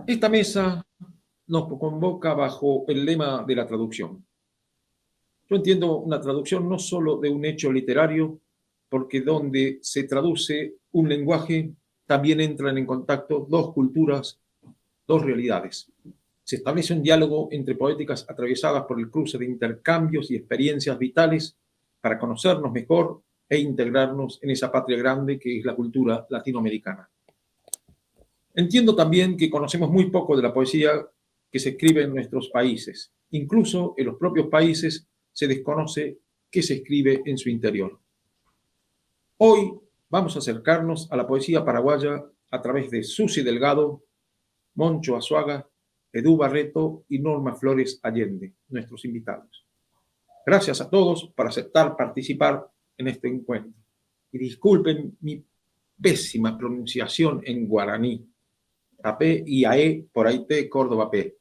Esta mesa nos convoca bajo el lema de la traducción. Yo entiendo una traducción no solo de un hecho literario, porque donde se traduce un lenguaje, también entran en contacto dos culturas, dos realidades. Se establece un diálogo entre poéticas atravesadas por el cruce de intercambios y experiencias vitales para conocernos mejor e integrarnos en esa patria grande que es la cultura latinoamericana. Entiendo también que conocemos muy poco de la poesía que se escribe en nuestros países. Incluso en los propios países se desconoce qué se escribe en su interior. Hoy vamos a acercarnos a la poesía paraguaya a través de Susi Delgado, Moncho Azuaga, Edu Barreto y Norma Flores Allende, nuestros invitados. Gracias a todos por aceptar participar en este encuentro. Y disculpen mi pésima pronunciación en guaraní. Tapé IAE por Aité, Córdoba P.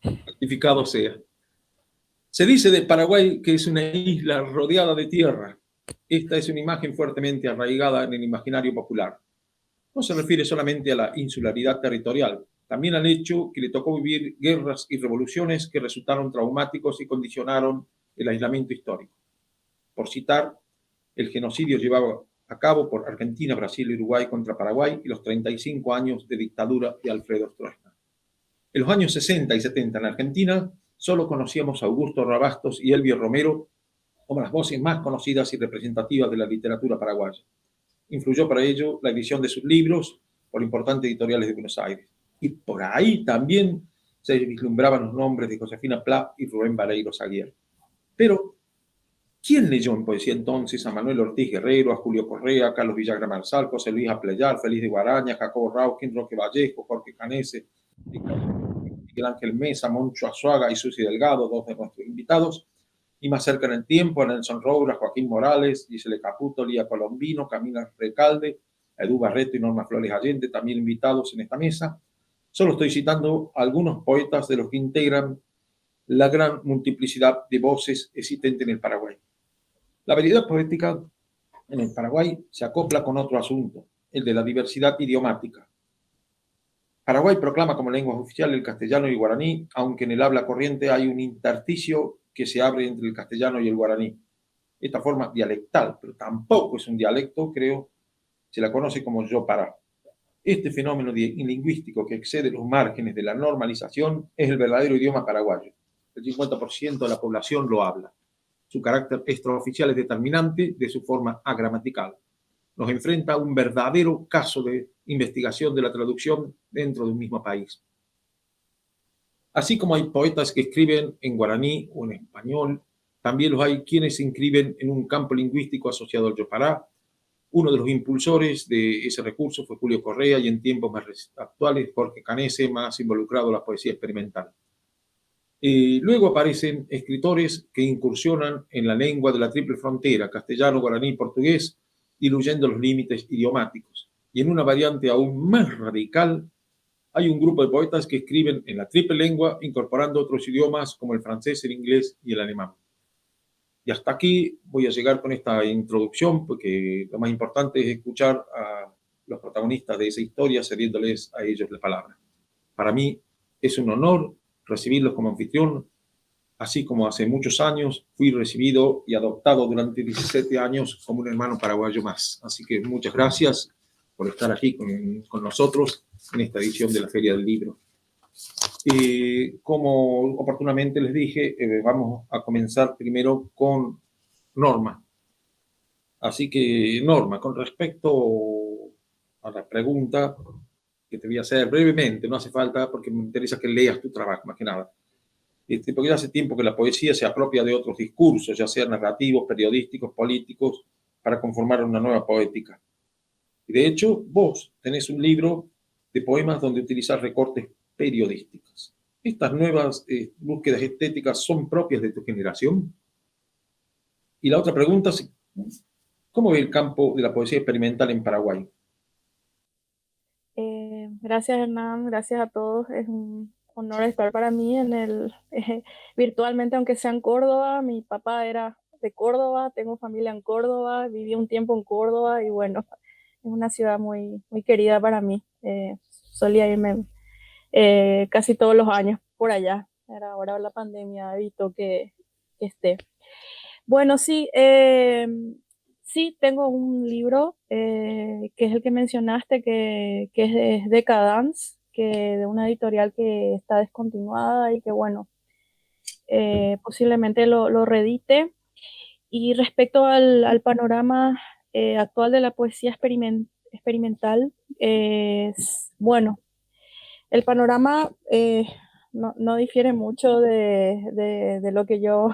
Certificado sea. Se dice de Paraguay que es una isla rodeada de tierra. Esta es una imagen fuertemente arraigada en el imaginario popular. No se refiere solamente a la insularidad territorial, también al hecho que le tocó vivir guerras y revoluciones que resultaron traumáticos y condicionaron el aislamiento histórico. Por citar, el genocidio llevado a cabo por Argentina, Brasil y Uruguay contra Paraguay y los 35 años de dictadura de Alfredo Stroessner. En los años 60 y 70 en Argentina solo conocíamos a Augusto Rabastos y Elvio Romero como las voces más conocidas y representativas de la literatura paraguaya. Influyó para ello la edición de sus libros por importantes editoriales de Buenos Aires. Y por ahí también se vislumbraban los nombres de Josefina Pla y Rubén Valeiros Aguirre. Pero, ¿quién leyó en poesía entonces a Manuel Ortiz Guerrero, a Julio Correa, a Carlos Villagra Marsal, José Luis Aplayar, Feliz de Guaraña, Jacobo Rauquín, Roque Vallejo, Jorge Canese, Miguel Ángel Mesa, Moncho Azuaga y Susi Delgado, dos de nuestros invitados? Y más cerca en el tiempo, a Nelson Roura, Joaquín Morales, Gisele Caputo, Lía Colombino, Camila Recalde, a Edu Barreto y Norma Flores Allende, también invitados en esta mesa. Solo estoy citando a algunos poetas de los que integran la gran multiplicidad de voces existente en el Paraguay. La variedad poética en el Paraguay se acopla con otro asunto, el de la diversidad idiomática. Paraguay proclama como lengua oficial el castellano y el guaraní, aunque en el habla corriente hay un intersticio que se abre entre el castellano y el guaraní. Esta forma dialectal, pero tampoco es un dialecto, creo, se la conoce como yopará. Este fenómeno lingüístico que excede los márgenes de la normalización es el verdadero idioma paraguayo. El 50% de la población lo habla. Su carácter extraoficial es determinante de su forma agramatical. Nos enfrenta a un verdadero caso de investigación de la traducción dentro de un mismo país. Así como hay poetas que escriben en guaraní o en español, también los hay quienes se inscriben en un campo lingüístico asociado al yopará. Uno de los impulsores de ese recurso fue Julio Correa y en tiempos más actuales Jorge Canese, más involucrado en la poesía experimental. Luego aparecen escritores que incursionan en la lengua de la triple frontera, castellano, guaraní, portugués, diluyendo los límites idiomáticos. Y en una variante aún más radical, hay un grupo de poetas que escriben en la triple lengua, incorporando otros idiomas como el francés, el inglés y el alemán. Y hasta aquí voy a llegar con esta introducción, porque lo más importante es escuchar a los protagonistas de esa historia, cediéndoles a ellos la palabra. Para mí es un honor recibirlos como anfitrión, así como hace muchos años fui recibido y adoptado durante 17 años como un hermano paraguayo más. Así que muchas gracias por estar aquí con nosotros en esta edición de la Feria del Libro. Como oportunamente les dije, vamos a comenzar primero con Norma. Así que, Norma, con respecto a la pregunta que te voy a hacer brevemente, no hace falta porque me interesa que leas tu trabajo, más que nada. Porque ya hace tiempo que la poesía se apropia de otros discursos, ya sean narrativos, periodísticos, políticos, para conformar una nueva poética. Y de hecho, vos tenés un libro de poemas donde utilizás recortes periodísticos. ¿Estas nuevas búsquedas estéticas son propias de tu generación? Y la otra pregunta es, ¿cómo ve el campo de la poesía experimental en Paraguay? Gracias Hernán, gracias a todos. Es un honor estar para mí en el virtualmente, aunque sea en Córdoba. Mi papá era de Córdoba, tengo familia en Córdoba, viví un tiempo en Córdoba y bueno, es una ciudad muy, muy querida para mí. Solía irme casi todos los años por allá. Era ahora la pandemia evitó que esté. Bueno, sí, sí, tengo un libro que es el que mencionaste, que es de Decadence, que de una editorial que está descontinuada y que, bueno, posiblemente lo reedite. Y respecto al panorama actual de la poesía experimental, bueno, el panorama no difiere mucho de lo que yo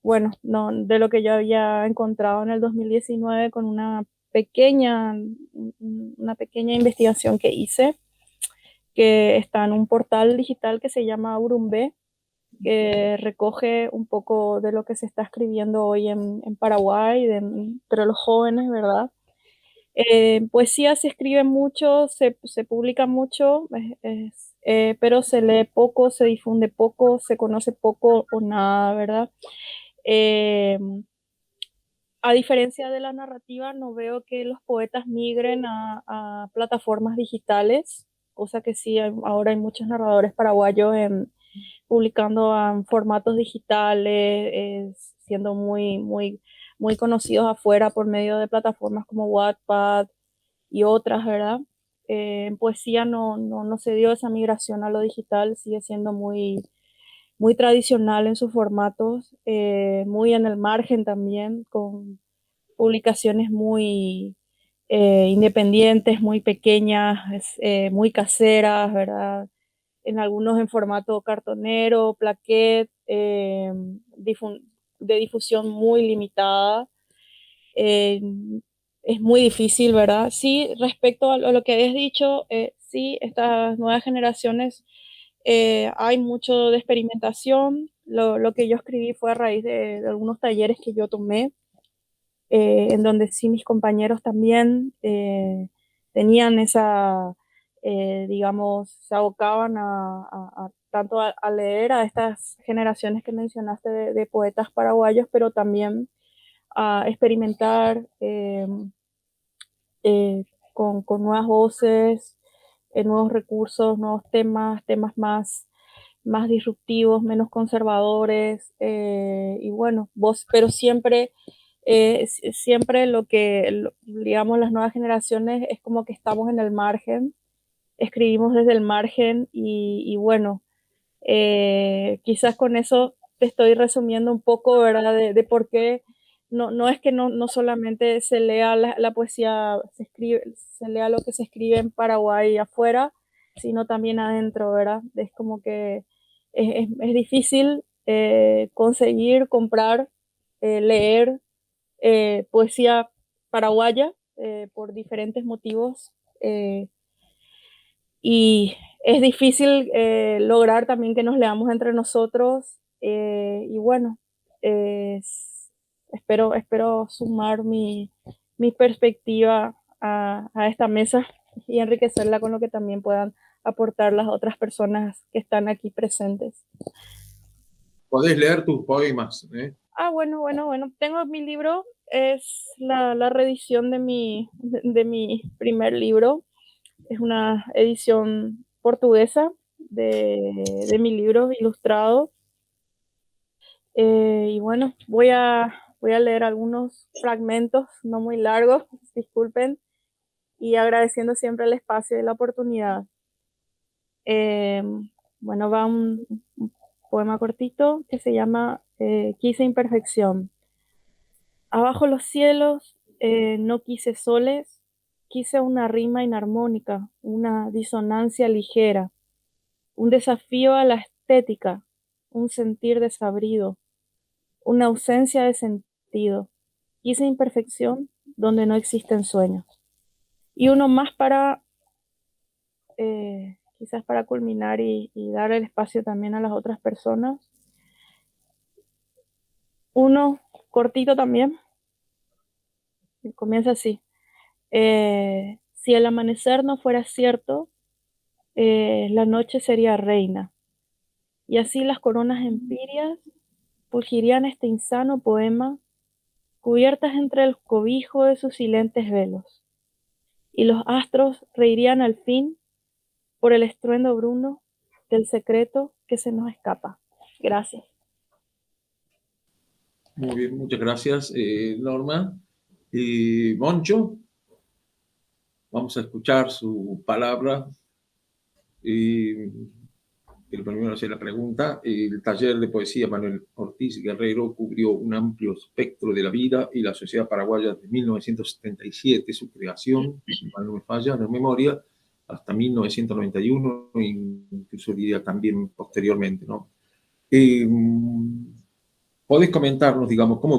bueno, no, de lo que yo había encontrado en el 2019 con una pequeña investigación que hice, que está en un portal digital que se llama Urumbe, que recoge un poco de lo que se está escribiendo hoy en Paraguay, entre los jóvenes, ¿verdad? Poesía se escribe mucho, se publica mucho, pero se lee poco, se difunde poco, se conoce poco o nada, ¿verdad? Eh, a diferencia de la narrativa, no veo que los poetas migren a plataformas digitales, cosa que sí, ahora hay muchos narradores paraguayos publicando en formatos digitales, siendo muy, muy, muy conocidos afuera por medio de plataformas como Wattpad y otras, ¿verdad? En poesía no se dio esa migración a lo digital, sigue siendo muy, muy tradicional en sus formatos, muy en el margen también, con publicaciones muy independientes, muy pequeñas, muy caseras, ¿verdad? En algunos en formato cartonero, plaquet, de difusión muy limitada. Eh, es muy difícil, ¿verdad? Sí, respecto a lo que habías dicho, sí, estas nuevas generaciones hay mucho de experimentación. Lo que yo escribí fue a raíz de algunos talleres que yo tomé, en donde sí mis compañeros también tenían digamos, se abocaban tanto a leer a estas generaciones que mencionaste de poetas paraguayos, pero también a experimentar eh, con nuevas voces, nuevos recursos, nuevos temas más disruptivos, menos conservadores, y bueno, pero siempre digamos, las nuevas generaciones es como que estamos en el margen, escribimos desde el margen y bueno, quizás con eso te estoy resumiendo un poco, ¿verdad? De por qué no es que no solamente se lea la poesía, se lea lo que se escribe en Paraguay afuera, sino también adentro, ¿verdad? Es como que es difícil conseguir, comprar, leer poesía paraguaya por diferentes motivos. Y es difícil lograr también que nos leamos entre nosotros. Y bueno, eh, espero sumar mi perspectiva a esta mesa y enriquecerla con lo que también puedan aportar las otras personas que están aquí presentes. Podés leer tus poemas, ¿eh? Bueno. Tengo mi libro, es la reedición de mi primer libro. Es una edición portuguesa de mi libro ilustrado. Y bueno, voy a leer algunos fragmentos, no muy largos, disculpen, y agradeciendo siempre el espacio y la oportunidad. Eh, bueno, va un poema cortito que se llama Quise imperfección. Abajo los cielos no quise soles, quise una rima inarmónica, una disonancia ligera, un desafío a la estética, un sentir desabrido, una ausencia de sentido. Quise imperfección donde no existen sueños. Y uno más quizás para culminar y dar el espacio también a las otras personas. Uno cortito también, y comienza así. Si el amanecer no fuera cierto, la noche sería reina, y así las coronas empíreas fulgirían este insano poema, cubiertas entre el cobijo de sus silentes velos, y los astros reirían al fin por el estruendo bruno del secreto que se nos escapa. Gracias. Muy bien, muchas gracias, Norma. Moncho, vamos a escuchar su palabra. El primero hace la pregunta. El taller de poesía Manuel Ortiz Guerrero cubrió un amplio espectro de la vida y la sociedad paraguaya desde 1977, su creación, si mal no me falla, de memoria, hasta 1991, incluso diría también posteriormente, ¿no? ¿Podés comentarnos, digamos, cómo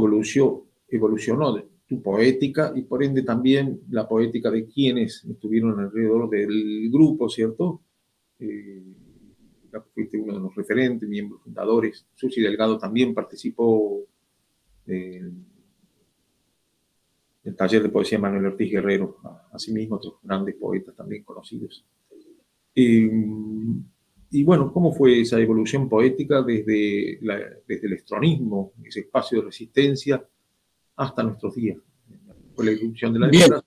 evolucionó tu poética y por ende también la poética de quienes estuvieron alrededor del grupo, ¿cierto? Fuiste uno de los referentes, miembros fundadores. Susi Delgado también participó del taller de poesía Manuel Ortiz Guerrero, asimismo otros grandes poetas también conocidos. Y bueno, ¿cómo fue esa evolución poética desde el estronismo, ese espacio de resistencia, hasta nuestros días? Fue la irrupción de la democracia.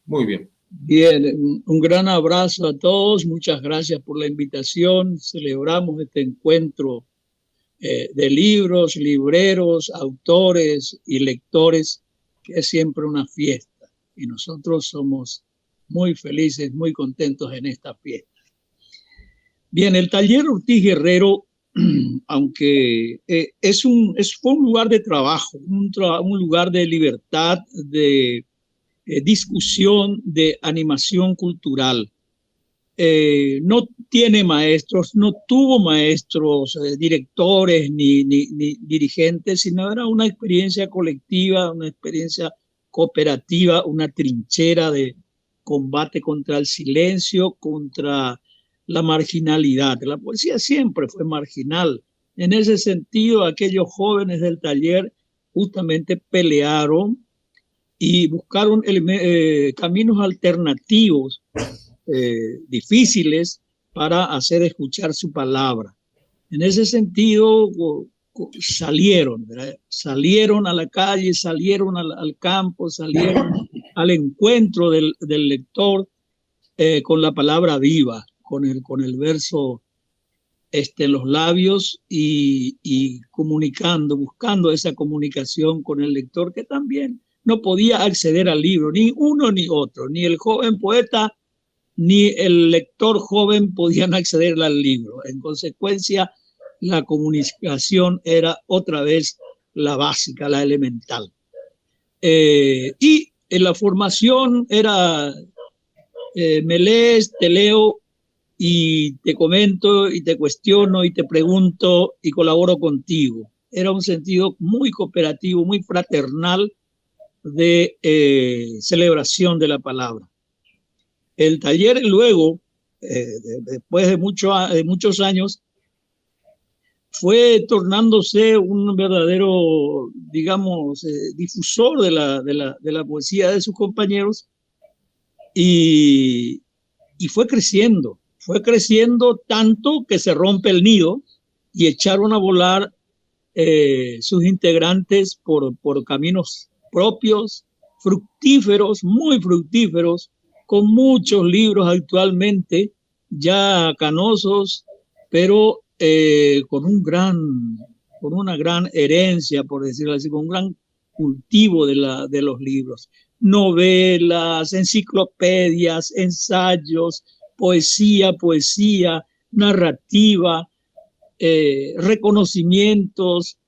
Muy bien. Bien, un gran abrazo a todos, muchas gracias por la invitación. Celebramos este encuentro de libros, libreros, autores y lectores, que es siempre una fiesta. Y nosotros somos muy felices, muy contentos en esta fiesta. Bien, el taller Ortiz Guerrero, aunque fue un lugar de trabajo, un lugar de libertad, de discusión, de animación cultural. No tiene maestros, no tuvo maestros, directores ni dirigentes, sino era una experiencia colectiva, una experiencia cooperativa, una trinchera de combate contra el silencio, contra la marginalidad. La poesía siempre fue marginal. En ese sentido, aquellos jóvenes del taller justamente pelearon y buscaron caminos alternativos, difíciles, para hacer escuchar su palabra. En ese sentido, salieron a la calle, salieron al campo, salieron al encuentro del lector con la palabra viva, con el verso en los labios y comunicando, buscando esa comunicación con el lector, que también no podía acceder al libro, ni uno ni otro, ni el joven poeta ni el lector joven podían acceder al libro. En consecuencia, la comunicación era otra vez la básica, la elemental. Y en la formación era me lees, te leo y te comento y te cuestiono y te pregunto y colaboro contigo. Era un sentido muy cooperativo, muy fraternal de celebración de la palabra. El taller luego, después de muchos años, fue tornándose un verdadero, digamos, difusor de la poesía de sus compañeros y fue creciendo tanto que se rompe el nido y echaron a volar sus integrantes por caminos propios, fructíferos, muy fructíferos, con muchos libros actualmente ya canosos, pero con una gran herencia, por decirlo así, con un gran cultivo de los libros. Novelas, enciclopedias, ensayos, poesía, narrativa, reconocimientos,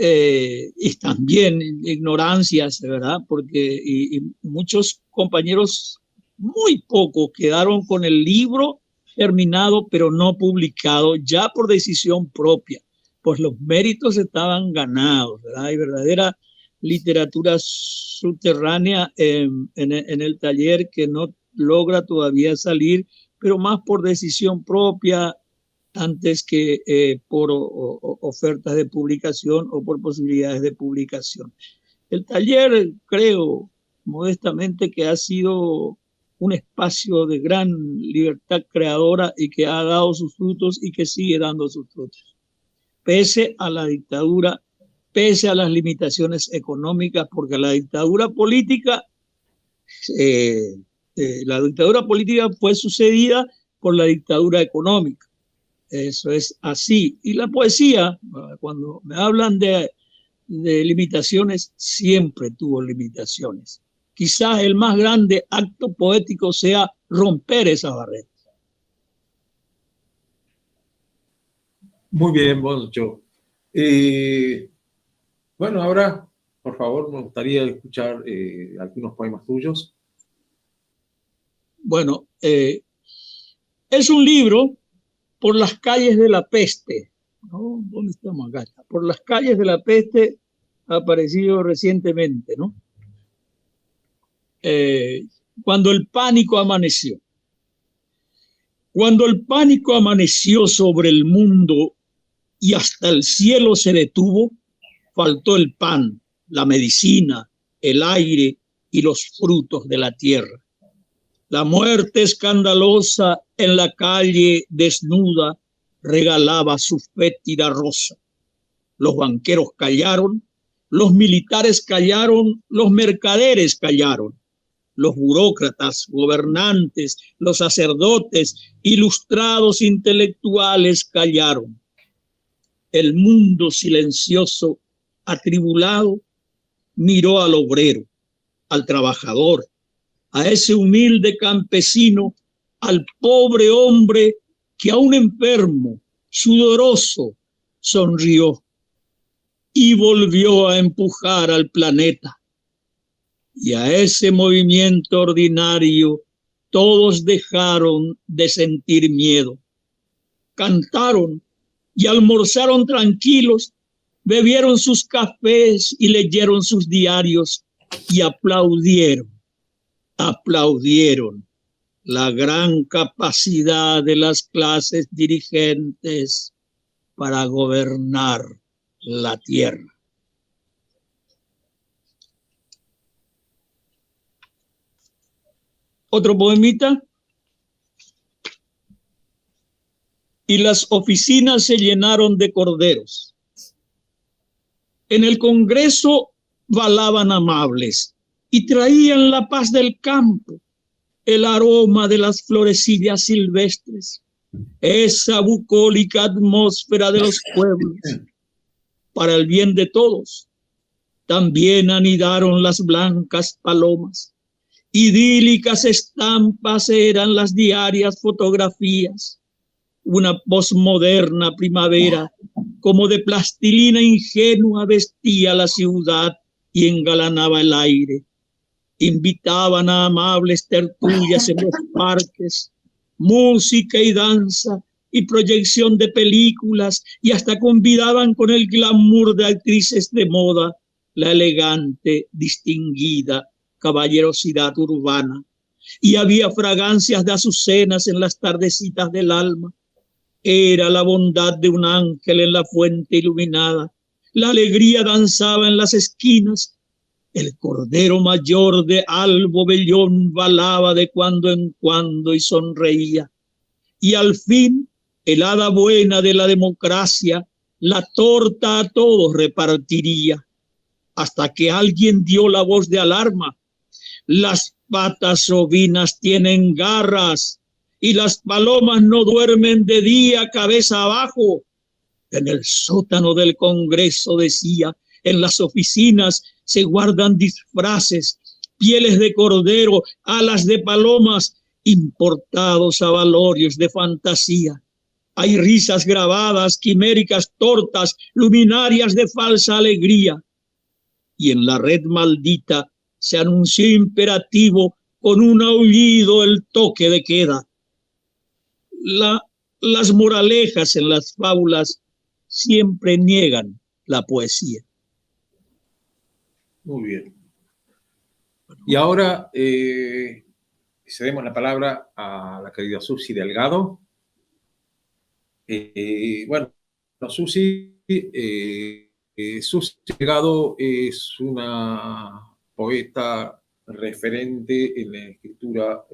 y también ignorancias, ¿verdad? Porque y muchos compañeros, muy pocos, quedaron con el libro terminado, pero no publicado, ya por decisión propia, pues los méritos estaban ganados, ¿verdad? Hay verdadera literatura subterránea en el taller que no logra todavía salir, pero más por decisión propia, antes que por ofertas de publicación o por posibilidades de publicación. El taller, creo modestamente, que ha sido un espacio de gran libertad creadora y que ha dado sus frutos y que sigue dando sus frutos. Pese a la dictadura, pese a las limitaciones económicas, porque la dictadura política fue sucedida por la dictadura económica. Eso es así. Y la poesía, cuando me hablan de limitaciones, siempre tuvo limitaciones. Quizás el más grande acto poético sea romper esa barrera. Muy bien, Boncho. Bueno, ahora, por favor, me gustaría escuchar algunos poemas tuyos. Bueno, es un libro, Por las calles de la peste. ¿No? ¿Dónde estamos acá? Por las calles de la peste, ha aparecido recientemente, ¿no? Cuando el pánico amaneció. Cuando el pánico amaneció sobre el mundo y hasta el cielo se detuvo, faltó el pan, la medicina, el aire y los frutos de la tierra. La muerte escandalosa en la calle desnuda regalaba su fétida rosa. Los banqueros callaron, los militares callaron, los mercaderes callaron, los burócratas, gobernantes, los sacerdotes, ilustrados intelectuales callaron. El mundo silencioso, atribulado, miró al obrero, al trabajador, a ese humilde campesino, al pobre hombre que aún enfermo, sudoroso, sonrió y volvió a empujar al planeta. Y a ese movimiento ordinario todos dejaron de sentir miedo. Cantaron y almorzaron tranquilos, bebieron sus cafés y leyeron sus diarios y aplaudieron la gran capacidad de las clases dirigentes para gobernar la tierra. Otro poemita. Y las oficinas se llenaron de corderos. En el Congreso balaban amables y traían la paz del campo, el aroma de las florecillas silvestres, esa bucólica atmósfera de los pueblos. Para el bien de todos, también anidaron las blancas palomas. Idílicas estampas eran las diarias fotografías. Una posmoderna primavera, como de plastilina ingenua, vestía la ciudad y engalanaba el aire. Invitaban a amables tertulias en los parques, música y danza y proyección de películas, y hasta convidaban con el glamour de actrices de moda la elegante, distinguida caballerosidad urbana. Y había fragancias de azucenas en las tardecitas del alma. Era la bondad de un ángel en la fuente iluminada. La alegría danzaba en las esquinas. El cordero mayor de albo vellón balaba de cuando en cuando y sonreía. Y al fin, el hada buena de la democracia, la torta a todos repartiría. Hasta que alguien dio la voz de alarma. Las patas ovinas tienen garras y las palomas no duermen de día cabeza abajo. En el sótano del Congreso, decía, en las oficinas se guardan disfraces, pieles de cordero, alas de palomas, importados avalorios de fantasía. Hay risas grabadas, quiméricas tortas, luminarias de falsa alegría. Y en la red maldita se anunció imperativo con un aullido el toque de queda. Las moralejas en las fábulas siempre niegan la poesía. Muy bien. Y ahora cedemos la palabra a la querida Susi Delgado. Bueno, Susi Delgado es una poeta referente en la escritura,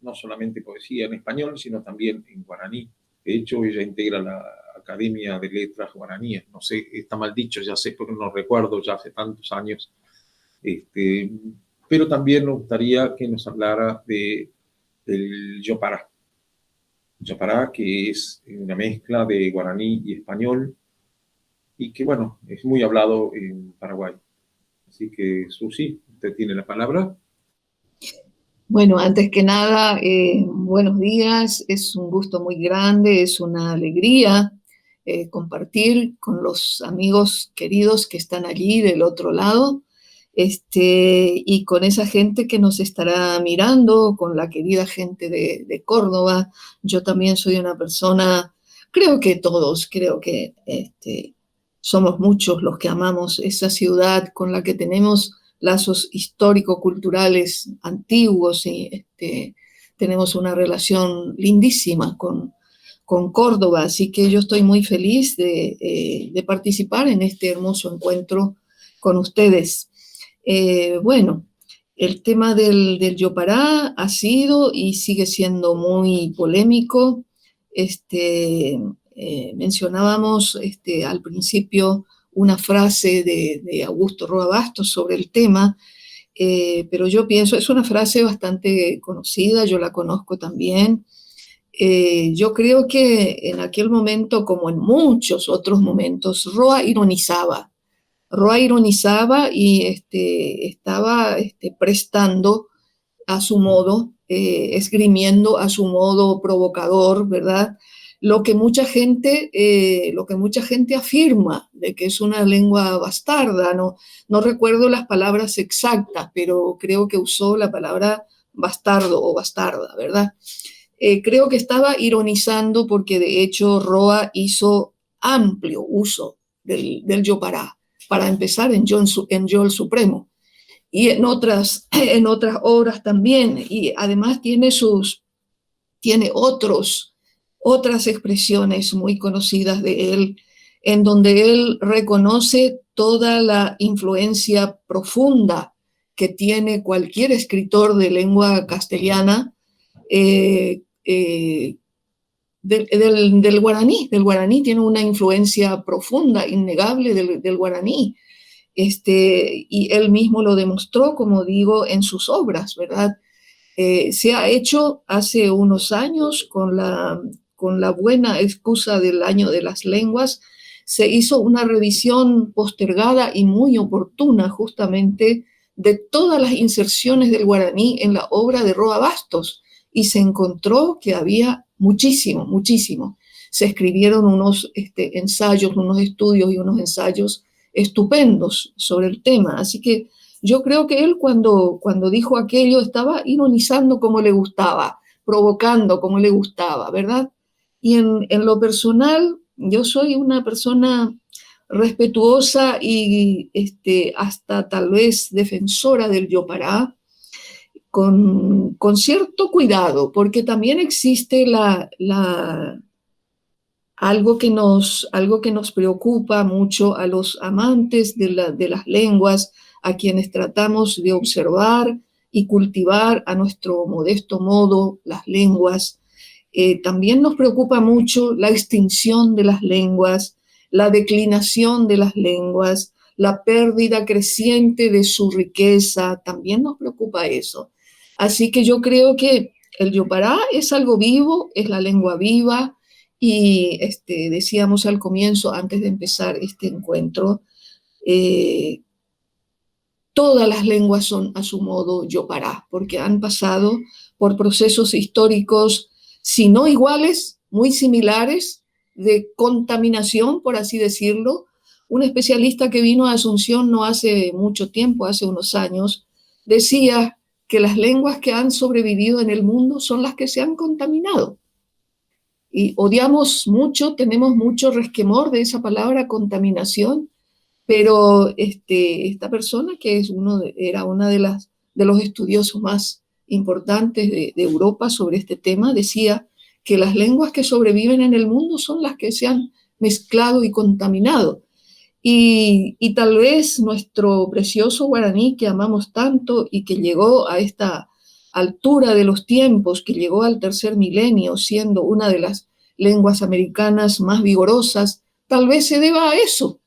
no solamente poesía en español, sino también en guaraní. De hecho, ella integra la Academia de Letras Guaraníes. No sé, está mal dicho, ya sé, porque no recuerdo, ya hace tantos años. Pero también nos gustaría que nos hablara del yopará. Yopará, que es una mezcla de guaraní y español, y que, bueno, es muy hablado en Paraguay. Así que, Susi, usted tiene la palabra. Bueno, antes que nada, buenos días. Es un gusto muy grande, es una alegría compartir con los amigos queridos que están allí del otro lado, y con esa gente que nos estará mirando, con la querida gente de Córdoba. Yo también soy una persona, creo que todos, somos muchos los que amamos esa ciudad con la que tenemos lazos histórico-culturales antiguos y tenemos una relación lindísima con Córdoba, así que yo estoy muy feliz de participar en este hermoso encuentro con ustedes. Bueno, el tema del yopará ha sido y sigue siendo muy polémico. Mencionábamos al principio una frase de Augusto Roa Bastos sobre el tema, pero yo pienso, es una frase bastante conocida, yo la conozco también. Yo creo que en aquel momento, como en muchos otros momentos, Roa ironizaba y estaba prestando a su modo, esgrimiendo a su modo provocador, ¿verdad? Lo que mucha gente afirma de que es una lengua bastarda. No recuerdo las palabras exactas, pero creo que usó la palabra bastardo o bastarda, ¿verdad? Creo que estaba ironizando porque de hecho Roa hizo amplio uso del yopará, para empezar en Yo el Supremo y en otras obras también, y además tiene otras expresiones muy conocidas de él, en donde él reconoce toda la influencia profunda que tiene cualquier escritor de lengua castellana del guaraní. Del guaraní tiene una influencia profunda, innegable del guaraní. Y él mismo lo demostró, como digo, en sus obras, ¿verdad? Se ha hecho hace unos años con la buena excusa del Año de las Lenguas, se hizo una revisión postergada y muy oportuna justamente de todas las inserciones del guaraní en la obra de Roa Bastos, y se encontró que había muchísimo. Se escribieron unos ensayos, unos estudios y unos ensayos estupendos sobre el tema. Así que yo creo que él cuando dijo aquello estaba ironizando como le gustaba, provocando como le gustaba, ¿verdad? Y en lo personal, yo soy una persona respetuosa y hasta tal vez defensora del yopará, con cierto cuidado, porque también existe algo que nos preocupa mucho a los amantes de las lenguas, a quienes tratamos de observar y cultivar a nuestro modesto modo las lenguas. También nos preocupa mucho la extinción de las lenguas, la declinación de las lenguas, la pérdida creciente de su riqueza. También nos preocupa eso. Así que yo creo que el yopará es algo vivo, es la lengua viva, y decíamos al comienzo, antes de empezar este encuentro, todas las lenguas son a su modo yopará, porque han pasado por procesos históricos, si no iguales, muy similares, de contaminación, por así decirlo. Un especialista que vino a Asunción no hace mucho tiempo, hace unos años, decía que las lenguas que han sobrevivido en el mundo son las que se han contaminado. Y odiamos mucho, tenemos mucho resquemor de esa palabra contaminación, pero esta persona, que era una de los estudiosos más importantes de Europa sobre este tema, decía que las lenguas que sobreviven en el mundo son las que se han mezclado y contaminado. Y tal vez nuestro precioso guaraní que amamos tanto y que llegó a esta altura de los tiempos, que llegó al tercer milenio siendo una de las lenguas americanas más vigorosas, tal vez se deba a eso.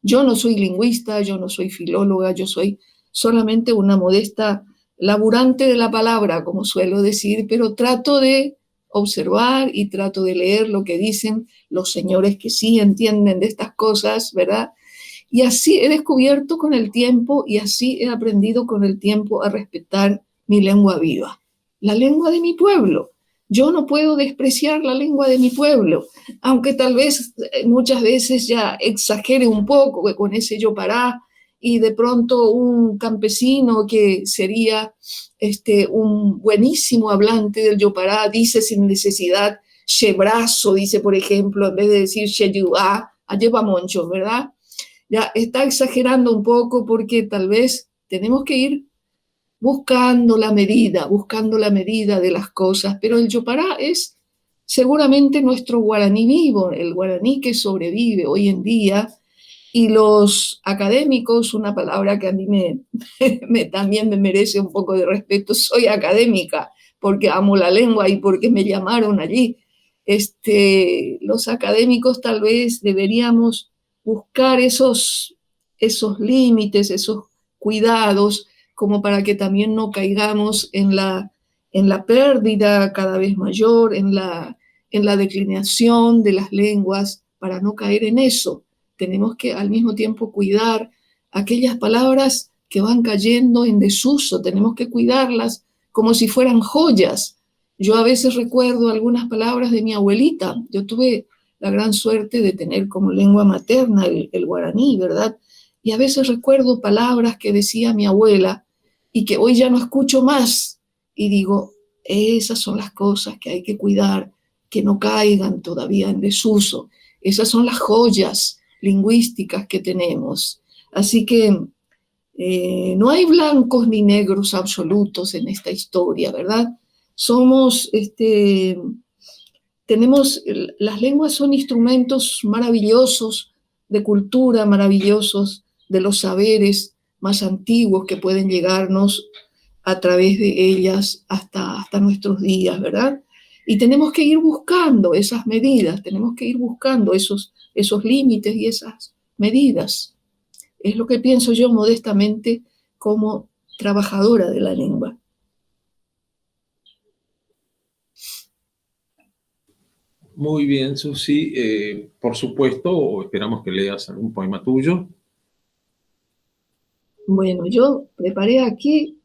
Yo no soy lingüista, yo no soy filóloga, yo soy solamente una modesta laburante de la palabra, como suelo decir, pero trato de observar y trato de leer lo que dicen los señores que sí entienden de estas cosas, ¿verdad? Y así he descubierto con el tiempo y así he aprendido con el tiempo a respetar mi lengua viva, la lengua de mi pueblo. Yo no puedo despreciar la lengua de mi pueblo, aunque tal vez muchas veces ya exagere un poco con ese yopará y de pronto un campesino que sería un buenísimo hablante del yopará dice sin necesidad shebrazo, dice por ejemplo, en vez de decir sheyuá, lleva moncho, ¿verdad? Ya está exagerando un poco porque tal vez tenemos que ir buscando la medida de las cosas, pero el yopará es seguramente nuestro guaraní vivo, el guaraní que sobrevive hoy en día, y los académicos, una palabra que a mí también me merece un poco de respeto, soy académica porque amo la lengua y porque me llamaron allí. Los académicos tal vez deberíamos buscar esos límites, esos cuidados, como para que también no caigamos en la pérdida cada vez mayor, en la declinación de las lenguas, para no caer en eso. Tenemos que al mismo tiempo cuidar aquellas palabras que van cayendo en desuso, tenemos que cuidarlas como si fueran joyas. Yo a veces recuerdo algunas palabras de mi abuelita. Yo tuve la gran suerte de tener como lengua materna el guaraní, ¿verdad? Y a veces recuerdo palabras que decía mi abuela y que hoy ya no escucho más. Y digo, esas son las cosas que hay que cuidar, que no caigan todavía en desuso. Esas son las joyas lingüísticas que tenemos. Así que no hay blancos ni negros absolutos en esta historia, ¿verdad? Las lenguas son instrumentos maravillosos de cultura, maravillosos de los saberes más antiguos que pueden llegarnos a través de ellas hasta nuestros días, ¿verdad? Y tenemos que ir buscando esas medidas, tenemos que ir buscando esos límites y esas medidas. Es lo que pienso yo modestamente como trabajadora de la lengua. Muy bien, Susi. Por supuesto, esperamos que leas algún poema tuyo. Bueno, yo preparé aquí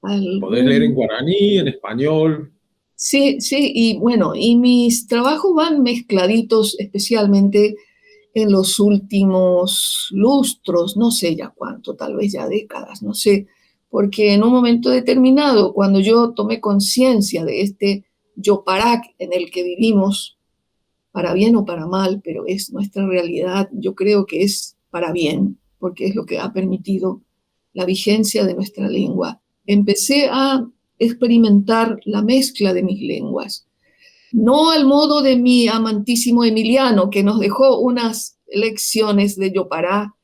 Podés leer en guaraní, en español. Sí, y bueno, y mis trabajos van mezcladitos, especialmente en los últimos lustros, no sé ya cuánto, tal vez ya décadas, no sé, porque en un momento determinado, cuando yo tomé conciencia de este yoparak en el que vivimos, para bien o para mal, pero es nuestra realidad, yo creo que es para bien, porque es lo que ha permitido la vigencia de nuestra lengua. Empecé a experimentar la mezcla de mis lenguas, no al modo de mi amantísimo Emiliano, que nos dejó unas lecciones de yopará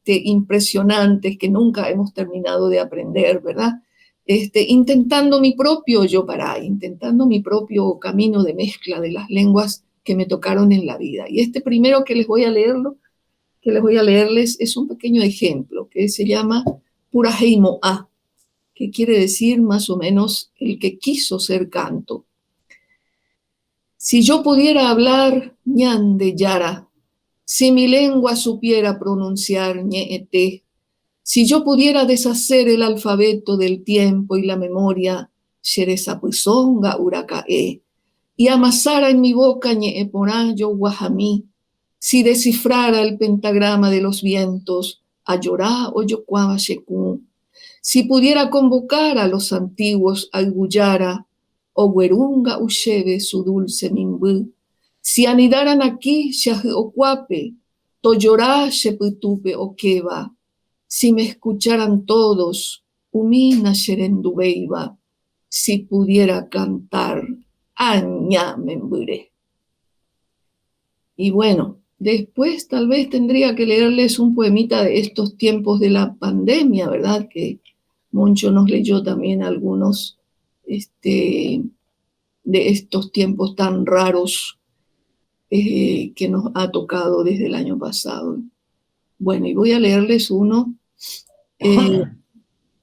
impresionantes que nunca hemos terminado de aprender, ¿verdad? Intentando mi propio yopará, intentando mi propio camino de mezcla de las lenguas que me tocaron en la vida. Y primero que les voy a leerles es un pequeño ejemplo que se llama Puraheimo A, que quiere decir más o menos el que quiso ser canto. Si yo pudiera hablar ñan de Yara, si mi lengua supiera pronunciar ñeete, si yo pudiera deshacer el alfabeto del tiempo y la memoria, xerezapuzonga uracae, y amasara en mi boca ñeeporayo guajamí, si descifrara el pentagrama de los vientos, ayorá o yocuaba shekú, si pudiera convocar a los antiguos al Guyara, o Huerunga Ushebe su dulce mimbú, si anidaran aquí Shahuocuape, Toyorá Sheputupe o Queba, si me escucharan todos, Umina Sherendubeiba, si pudiera cantar, Aña Membure. Y bueno, Después tal vez tendría que leerles un poemita de estos tiempos de la pandemia, ¿verdad? Que Moncho nos leyó también algunos de estos tiempos tan raros que nos ha tocado desde el año pasado. Bueno, y voy a leerles uno,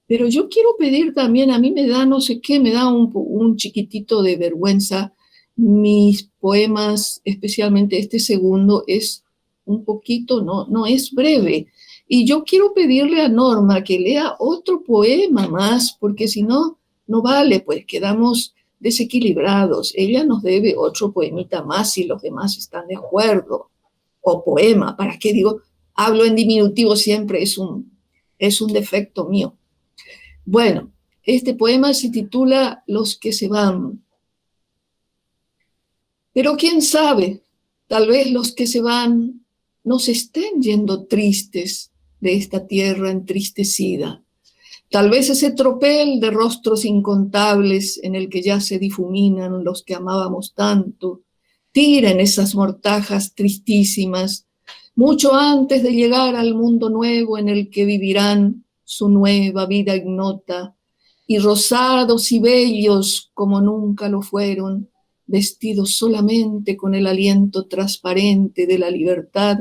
pero yo quiero pedir también, a mí me da, no sé qué, me da un chiquitito de vergüenza. Mis poemas, especialmente este segundo, es un poquito, no es breve. Y yo quiero pedirle a Norma que lea otro poema más, porque si no, no vale, pues quedamos desequilibrados. Ella nos debe otro poemita más si los demás están de acuerdo. O poema, ¿para qué digo? Hablo en diminutivo siempre, es un defecto mío. Bueno, este poema se titula Los que se van. Pero quién sabe, tal vez los que se van nos estén yendo tristes de esta tierra entristecida. Tal vez ese tropel de rostros incontables en el que ya se difuminan los que amábamos tanto, tiren esas mortajas tristísimas, mucho antes de llegar al mundo nuevo en el que vivirán su nueva vida ignota, y rosados y bellos como nunca lo fueron, vestidos solamente con el aliento transparente de la libertad,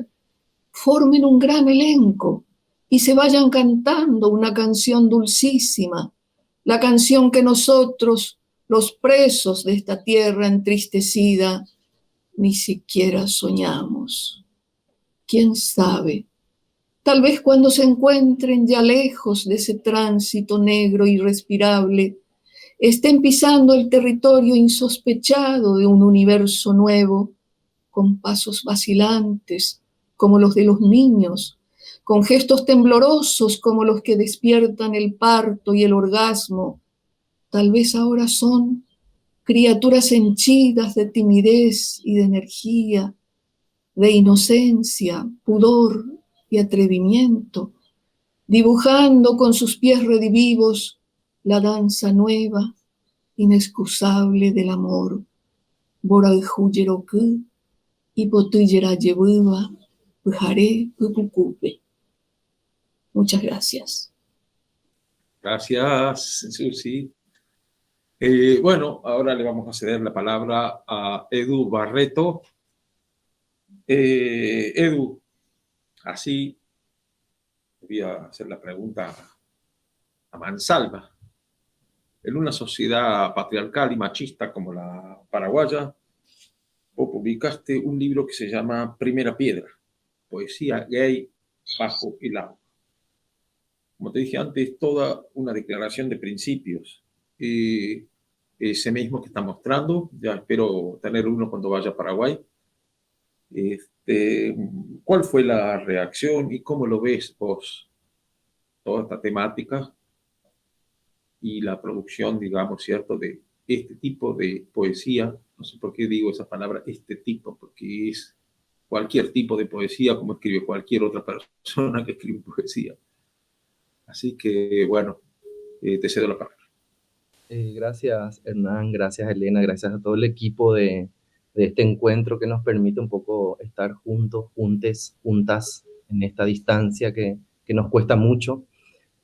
formen un gran elenco y se vayan cantando una canción dulcísima, la canción que nosotros, los presos de esta tierra entristecida, ni siquiera soñamos. ¿Quién sabe? Tal vez cuando se encuentren ya lejos de ese tránsito negro irrespirable, estén pisando el territorio insospechado de un universo nuevo, con pasos vacilantes como los de los niños, con gestos temblorosos como los que despiertan el parto y el orgasmo. Tal vez ahora son criaturas henchidas de timidez y de energía, de inocencia, pudor y atrevimiento, dibujando con sus pies redivivos la danza nueva, inexcusable del amor. Boraljuyeroku, hipotuyera yebuba, pujaré pupucupe. Muchas gracias. Gracias, Susi. Bueno, ahora le vamos a ceder la palabra a Edu Barreto. Edu, así voy a hacer la pregunta a mansalva. En una sociedad patriarcal y machista como la paraguaya, vos publicaste un libro que se llama Primera Piedra, poesía gay bajo el agua. Como te dije antes, toda una declaración de principios. Ese mismo que está mostrando, ya espero tener uno cuando vaya a Paraguay. ¿Cuál fue la reacción y cómo lo ves vos, toda esta temática y la producción, digamos, ¿cierto?, de este tipo de poesía? No sé por qué digo esa palabra, este tipo, porque es cualquier tipo de poesía, como escribe cualquier otra persona que escribe poesía. Así que, bueno, te cedo la palabra. Gracias, Hernán, gracias, Elena, gracias a todo el equipo de este encuentro que nos permite un poco estar juntos, juntas en esta distancia que nos cuesta mucho.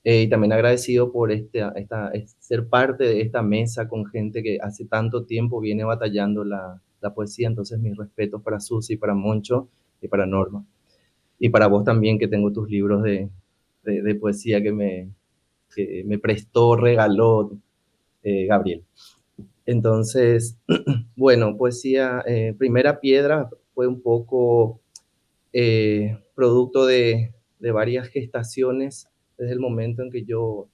Y también agradecido por ser parte de esta mesa con gente que hace tanto tiempo viene batallando la poesía. Entonces, mis respetos para Susi, para Moncho y para Norma. Y para vos también, que tengo tus libros de poesía que me prestó, regaló Gabriel. Entonces, bueno, poesía, Primera Piedra fue un poco producto de varias gestaciones desde el momento en que yo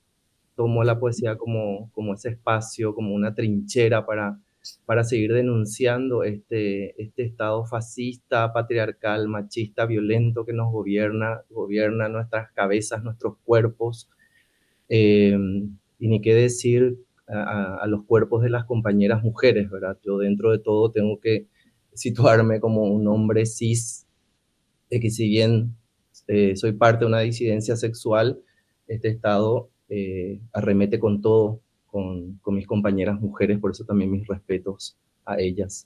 tomo la poesía como ese espacio, como una trinchera para seguir denunciando este estado fascista, patriarcal, machista, violento que nos gobierna nuestras cabezas, nuestros cuerpos, y ni qué decir a los cuerpos de las compañeras mujeres, ¿verdad? Yo dentro de todo tengo que situarme como un hombre cis, de que si bien soy parte de una disidencia sexual, este estado arremete con todo, con mis compañeras mujeres, por eso también mis respetos a ellas.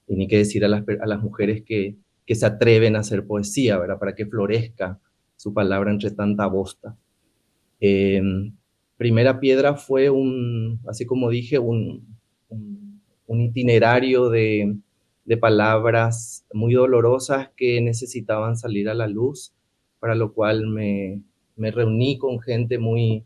Y ni qué decir a las mujeres que que se atreven a hacer poesía, ¿verdad? Para que florezca su palabra entre tanta bosta. Primera Piedra fue así como dije, un itinerario de palabras muy dolorosas que necesitaban salir a la luz, para lo cual me reuní con gente muy,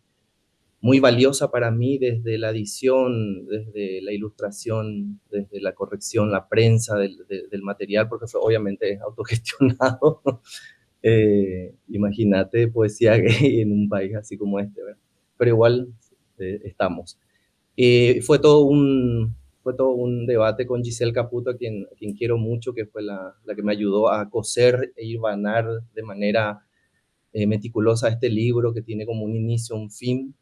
muy valiosa para mí, desde la edición, desde la ilustración, desde la corrección, la prensa del material, porque fue obviamente autogestionado. Imagínate poesía gay en un país así como este, ¿verdad? Pero igual estamos. Fue todo un debate con Giselle Caputo, a quien quiero mucho, que fue la que me ayudó a coser e hilvanar de manera meticulosa este libro, que tiene como un inicio, un fin,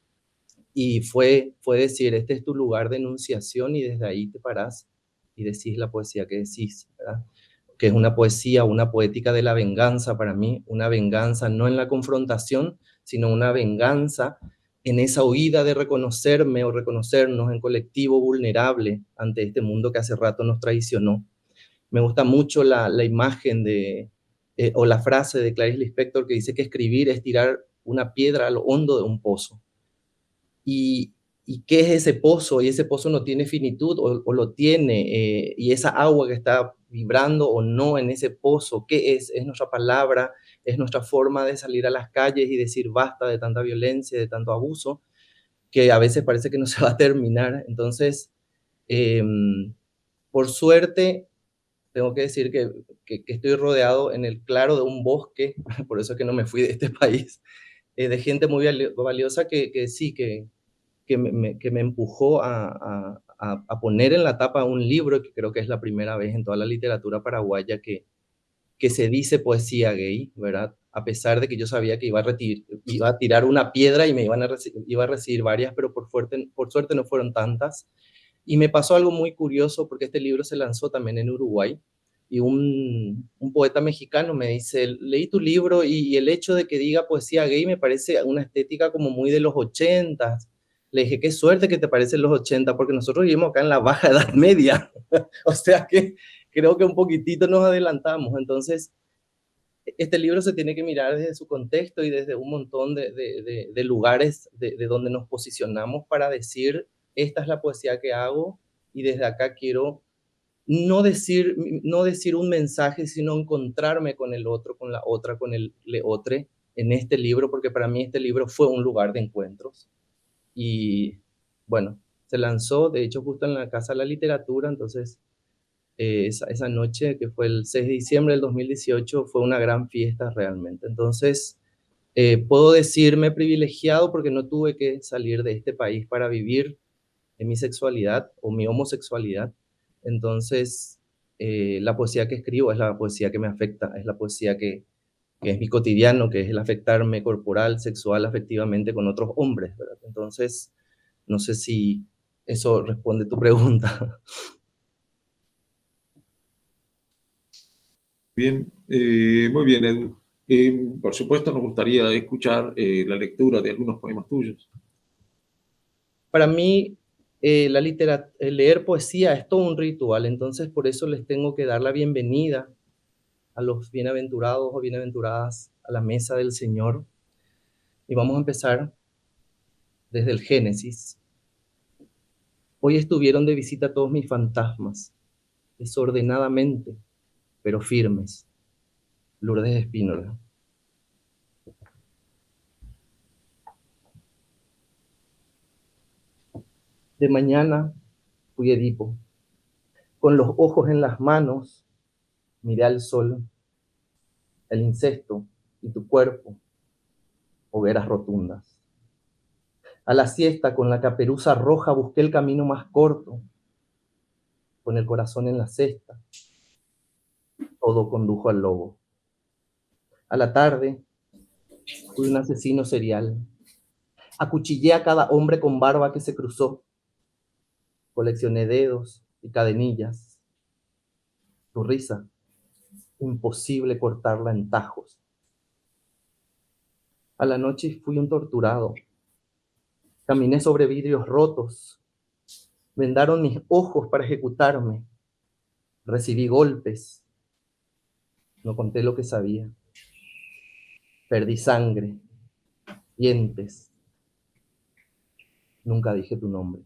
y fue decir, este es tu lugar de enunciación, y desde ahí te parás y decís la poesía que decís, ¿verdad? Que es una poesía, una poética de la venganza para mí, una venganza no en la confrontación, sino una venganza en esa huida de reconocerme o reconocernos en colectivo vulnerable ante este mundo que hace rato nos traicionó. Me gusta mucho la imagen o la frase de Clarice Lispector, que dice que escribir es tirar una piedra a lo hondo de un pozo. ¿Y qué es ese pozo? Y ese pozo no tiene finitud, o lo tiene, y esa agua que está vibrando o no en ese pozo, ¿qué es? Es nuestra palabra, es nuestra forma de salir a las calles y decir basta de tanta violencia, de tanto abuso, que a veces parece que no se va a terminar. Entonces, por suerte, tengo que decir que estoy rodeado en el claro de un bosque, por eso es que no me fui de este país, de gente muy valiosa que sí, que me empujó a poner en la tapa un libro, que creo que es la primera vez en toda la literatura paraguaya que se dice poesía gay, ¿verdad? A pesar de que yo sabía que iba a tirar una piedra y iba a recibir varias, pero por suerte no fueron tantas. Y me pasó algo muy curioso, porque este libro se lanzó también en Uruguay, y un poeta mexicano me dice, leí tu libro y el hecho de que diga poesía gay me parece una estética como muy de los 80s. Le dije, qué suerte que te parecen los 80, porque nosotros vivimos acá en la Baja Edad Media. O sea que creo que un poquitito nos adelantamos. Entonces, este libro se tiene que mirar desde su contexto y desde un montón de lugares de donde nos posicionamos para decir, esta es la poesía que hago, y desde acá quiero no decir un mensaje, sino encontrarme con el otro, con la otra, con el leotre en este libro, porque para mí este libro fue un lugar de encuentros. Y bueno, se lanzó, de hecho, justo en la Casa de la Literatura. Entonces esa noche, que fue el 6 de diciembre del 2018, fue una gran fiesta realmente. Entonces, puedo decirme privilegiado porque no tuve que salir de este país para vivir en mi sexualidad o mi homosexualidad. Entonces, la poesía que escribo es la poesía que me afecta, es la poesía que es mi cotidiano, que es el afectarme corporal, sexual, afectivamente con otros hombres, ¿verdad? Entonces, no sé si eso responde tu pregunta. Bien, muy bien, Edu. Por supuesto, nos gustaría escuchar la lectura de algunos poemas tuyos. Para mí, leer poesía es todo un ritual, entonces por eso les tengo que dar la bienvenida a los bienaventurados o bienaventuradas a la mesa del Señor. Y vamos a empezar desde el Génesis. Hoy estuvieron de visita todos mis fantasmas, desordenadamente, pero firmes. Lourdes Espínola. De mañana fui Edipo. Con los ojos en las manos, miré al sol, el incesto y tu cuerpo, hogueras rotundas. A la siesta, con la caperuza roja, busqué el camino más corto, con el corazón en la cesta. Todo condujo al lobo. A la tarde, fui un asesino serial. Acuchillé a cada hombre con barba que se cruzó. Coleccioné dedos y cadenillas. Tu risa, imposible cortarla en tajos. A la noche fui un torturado. Caminé sobre vidrios rotos. Vendaron mis ojos para ejecutarme. Recibí golpes. No conté lo que sabía. Perdí sangre, dientes. Nunca dije tu nombre.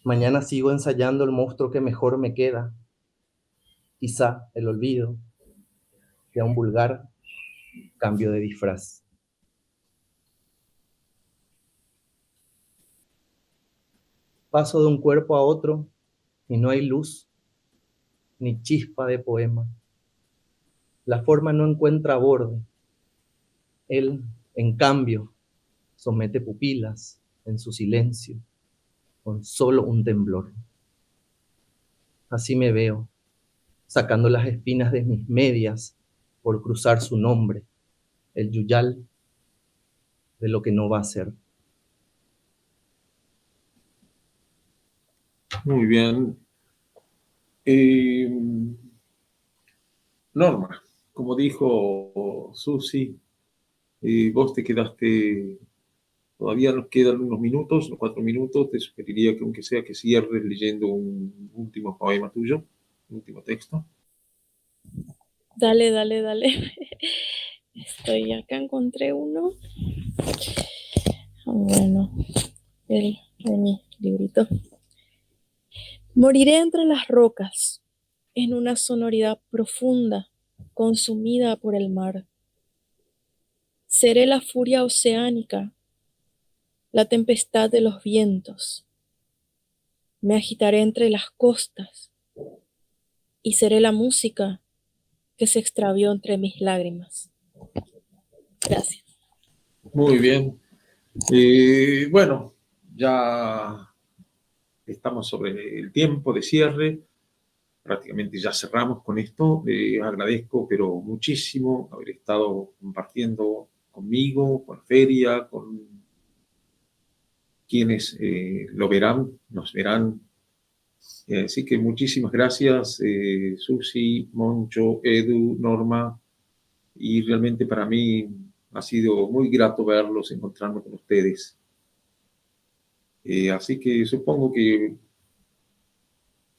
Mañana sigo ensayando el monstruo que mejor me queda. Quizá el olvido sea un vulgar cambio de disfraz. Paso de un cuerpo a otro y no hay luz ni chispa de poema. La forma no encuentra borde. Él, en cambio, somete pupilas en su silencio con solo un temblor. Así me veo, sacando las espinas de mis medias por cruzar su nombre, el yuyal de lo que no va a ser. Muy bien. Norma, como dijo Susi, vos te quedaste, todavía nos quedan unos minutos, unos 4 minutos. Te sugeriría que aunque sea que cierres leyendo un último poema tuyo, un último texto. Dale, dale, dale. Estoy acá, encontré uno. Bueno, de mi librito. Moriré entre las rocas, en una sonoridad profunda, consumida por el mar. Seré la furia oceánica, la tempestad de los vientos. Me agitaré entre las costas y seré la música que se extravió entre mis lágrimas. Gracias. Muy bien. Bueno, ya estamos sobre el tiempo de cierre. Prácticamente ya cerramos con esto. Agradezco, pero muchísimo, haber estado compartiendo conmigo, con Feria, con quienes lo verán, nos verán. Así que muchísimas gracias, Susi, Moncho, Edu, Norma, y realmente para mí ha sido muy grato verlos, encontrarme con ustedes. Así que supongo que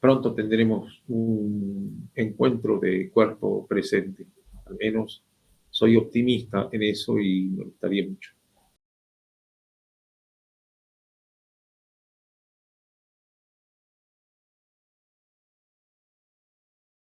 pronto tendremos un encuentro de cuerpo presente. Al menos soy optimista en eso y me gustaría mucho.